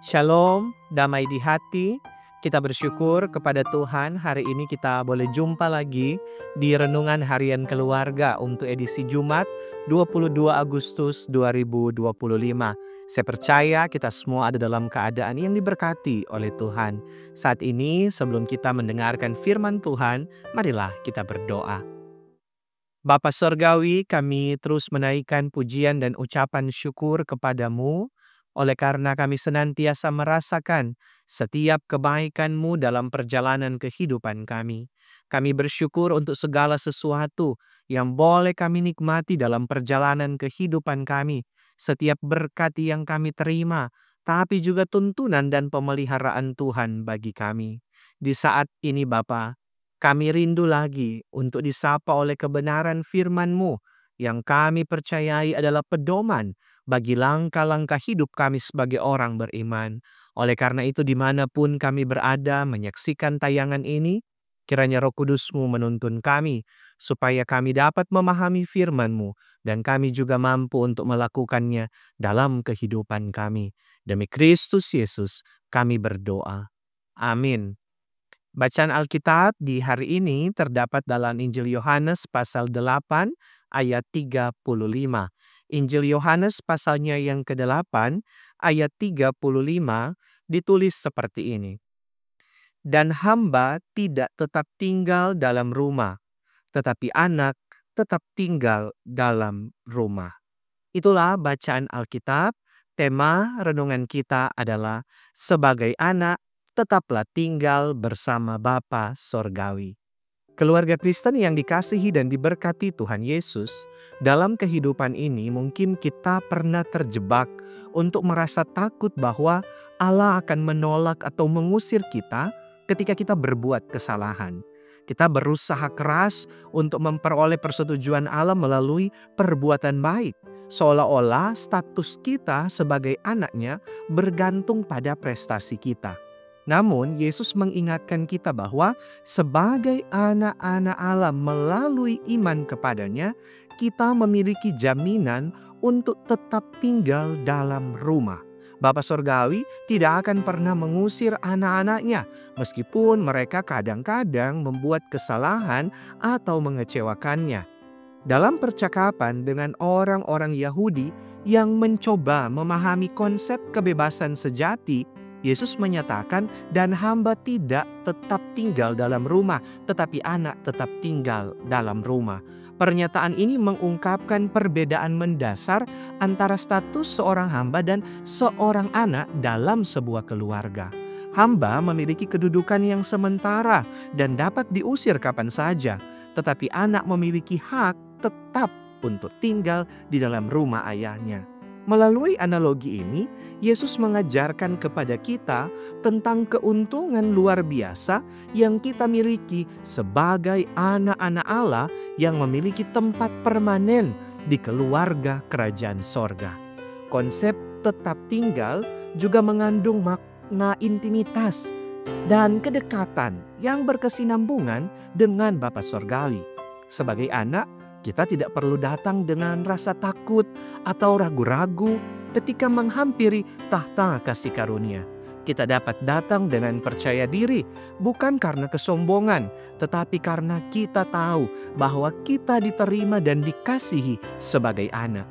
Shalom, damai di hati. Kita bersyukur kepada Tuhan hari ini kita boleh jumpa lagi di Renungan Harian Keluarga untuk edisi Jumat 22 Agustus 2025. Saya percaya kita semua ada dalam keadaan yang diberkati oleh Tuhan. Saat ini sebelum kita mendengarkan firman Tuhan, marilah kita berdoa. Bapa Surgawi, kami terus menaikkan pujian dan ucapan syukur kepadamu, oleh karena kami senantiasa merasakan setiap kebaikan-Mu dalam perjalanan kehidupan kami. Kami bersyukur untuk segala sesuatu yang boleh kami nikmati dalam perjalanan kehidupan kami. Setiap berkat yang kami terima, tapi juga tuntunan dan pemeliharaan Tuhan bagi kami. Di saat ini Bapa, kami rindu lagi untuk disapa oleh kebenaran firman-Mu yang kami percayai adalah pedoman bagi langkah-langkah hidup kami sebagai orang beriman. Oleh karena itu dimanapun kami berada menyaksikan tayangan ini, kiranya Roh Kudus-Mu menuntun kami, supaya kami dapat memahami firman-Mu, dan kami juga mampu untuk melakukannya dalam kehidupan kami. Demi Kristus Yesus, kami berdoa. Amin. Bacaan Alkitab di hari ini terdapat dalam Injil Yohanes pasal 8 ayat 35. Injil Yohanes pasalnya yang ke-8 ayat 35 ditulis seperti ini. Dan hamba tidak tetap tinggal dalam rumah, tetapi anak tetap tinggal dalam rumah. Itulah bacaan Alkitab. Tema renungan kita adalah sebagai anak tetaplah tinggal bersama Bapa Sorgawi. Keluarga Kristen yang dikasihi dan diberkati Tuhan Yesus, dalam kehidupan ini mungkin kita pernah terjebak untuk merasa takut bahwa Allah akan menolak atau mengusir kita ketika kita berbuat kesalahan. Kita berusaha keras untuk memperoleh persetujuan Allah melalui perbuatan baik, seolah-olah status kita sebagai anaknya bergantung pada prestasi kita. Namun, Yesus mengingatkan kita bahwa sebagai anak-anak Allah melalui iman kepadanya, kita memiliki jaminan untuk tetap tinggal dalam rumah. Bapa Sorgawi tidak akan pernah mengusir anak-anaknya, meskipun mereka kadang-kadang membuat kesalahan atau mengecewakannya. Dalam percakapan dengan orang-orang Yahudi yang mencoba memahami konsep kebebasan sejati, Yesus menyatakan, dan hamba tidak tetap tinggal dalam rumah, tetapi anak tetap tinggal dalam rumah. Pernyataan ini mengungkapkan perbedaan mendasar antara status seorang hamba dan seorang anak dalam sebuah keluarga. Hamba memiliki kedudukan yang sementara dan dapat diusir kapan saja, tetapi anak memiliki hak tetap untuk tinggal di dalam rumah ayahnya. Melalui analogi ini, Yesus mengajarkan kepada kita tentang keuntungan luar biasa yang kita miliki sebagai anak-anak Allah yang memiliki tempat permanen di keluarga kerajaan sorga. Konsep tetap tinggal juga mengandung makna intimitas dan kedekatan yang berkesinambungan dengan Bapa Sorgawi. Sebagai anak, kita tidak perlu datang dengan rasa takut atau ragu-ragu ketika menghampiri tahta kasih karunia. Kita dapat datang dengan percaya diri, bukan karena kesombongan, tetapi karena kita tahu bahwa kita diterima dan dikasihi sebagai anak.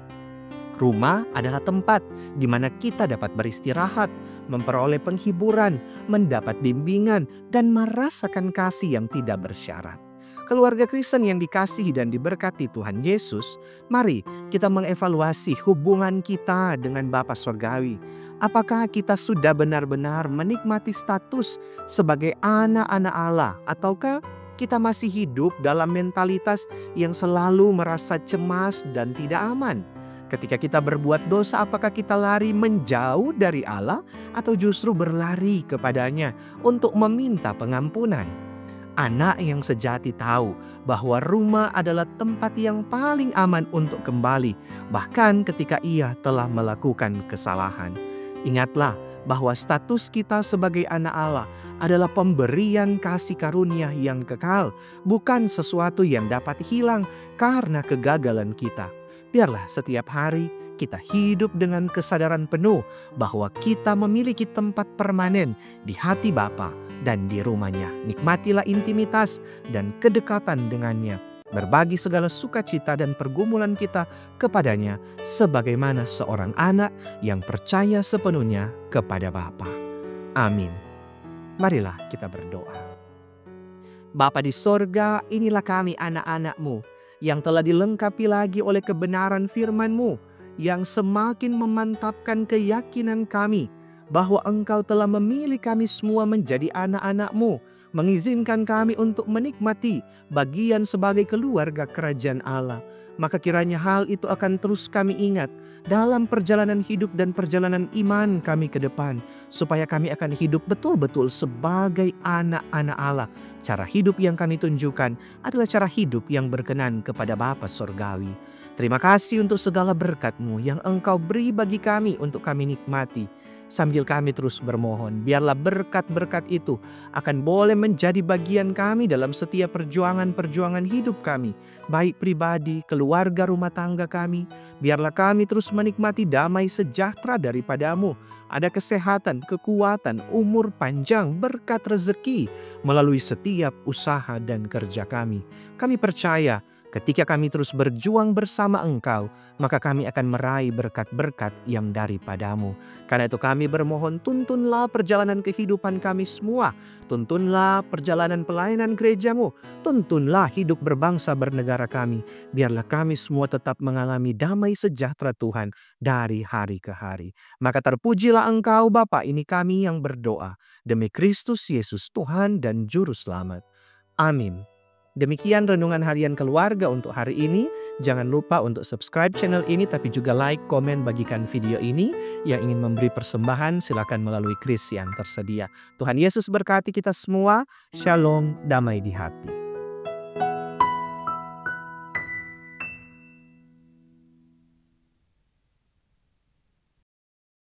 Rumah adalah tempat di mana kita dapat beristirahat, memperoleh penghiburan, mendapat bimbingan, dan merasakan kasih yang tidak bersyarat. Keluarga Kristen yang dikasihi dan diberkati Tuhan Yesus, mari kita mengevaluasi hubungan kita dengan Bapa Sorgawi. Apakah kita sudah benar-benar menikmati status sebagai anak-anak Allah, ataukah kita masih hidup dalam mentalitas yang selalu merasa cemas dan tidak aman? Ketika kita berbuat dosa, apakah kita lari menjauh dari Allah atau justru berlari kepadanya untuk meminta pengampunan? Anak yang sejati tahu bahwa rumah adalah tempat yang paling aman untuk kembali, bahkan ketika ia telah melakukan kesalahan. Ingatlah bahwa status kita sebagai anak Allah adalah pemberian kasih karunia yang kekal, bukan sesuatu yang dapat hilang karena kegagalan kita. Biarlah setiap hari kita hidup dengan kesadaran penuh bahwa kita memiliki tempat permanen di hati Bapa dan di rumahnya. Nikmatilah intimitas dan kedekatan dengannya. Berbagi segala sukacita dan pergumulan kita kepadanya sebagaimana seorang anak yang percaya sepenuhnya kepada Bapa. Amin. Marilah kita berdoa. Bapa di sorga, inilah kami anak-anak-Mu yang telah dilengkapi lagi oleh kebenaran firman-Mu yang semakin memantapkan keyakinan kami bahwa Engkau telah memilih kami semua menjadi anak-anak-Mu, mengizinkan kami untuk menikmati bagian sebagai keluarga kerajaan Allah. Maka kiranya hal itu akan terus kami ingat dalam perjalanan hidup dan perjalanan iman kami ke depan, supaya kami akan hidup betul-betul sebagai anak-anak Allah. Cara hidup yang kami tunjukkan adalah cara hidup yang berkenan kepada Bapa Sorgawi. Terima kasih untuk segala berkat-Mu yang Engkau beri bagi kami untuk kami nikmati. Sambil kami terus bermohon, biarlah berkat-berkat itu akan boleh menjadi bagian kami dalam setiap perjuangan-perjuangan hidup kami, baik pribadi, keluarga, rumah tangga kami. Biarlah kami terus menikmati damai sejahtera daripada-Mu. Ada kesehatan, kekuatan, umur panjang, berkat rezeki melalui setiap usaha dan kerja kami. Kami percaya ketika kami terus berjuang bersama Engkau, maka kami akan meraih berkat-berkat yang daripada-Mu. Karena itu kami bermohon, tuntunlah perjalanan kehidupan kami semua. Tuntunlah perjalanan pelayanan gereja-Mu. Tuntunlah hidup berbangsa bernegara kami. Biarlah kami semua tetap mengalami damai sejahtera Tuhan dari hari ke hari. Maka terpujilah Engkau Bapa, ini kami yang berdoa. Demi Kristus Yesus Tuhan dan Juru Selamat. Amin. Demikian renungan harian keluarga untuk hari ini. Jangan lupa untuk subscribe channel ini, tapi juga like, komen, bagikan video ini. Yang ingin memberi persembahan silakan melalui kris yang tersedia. Tuhan Yesus berkati kita semua. Shalom, damai di hati.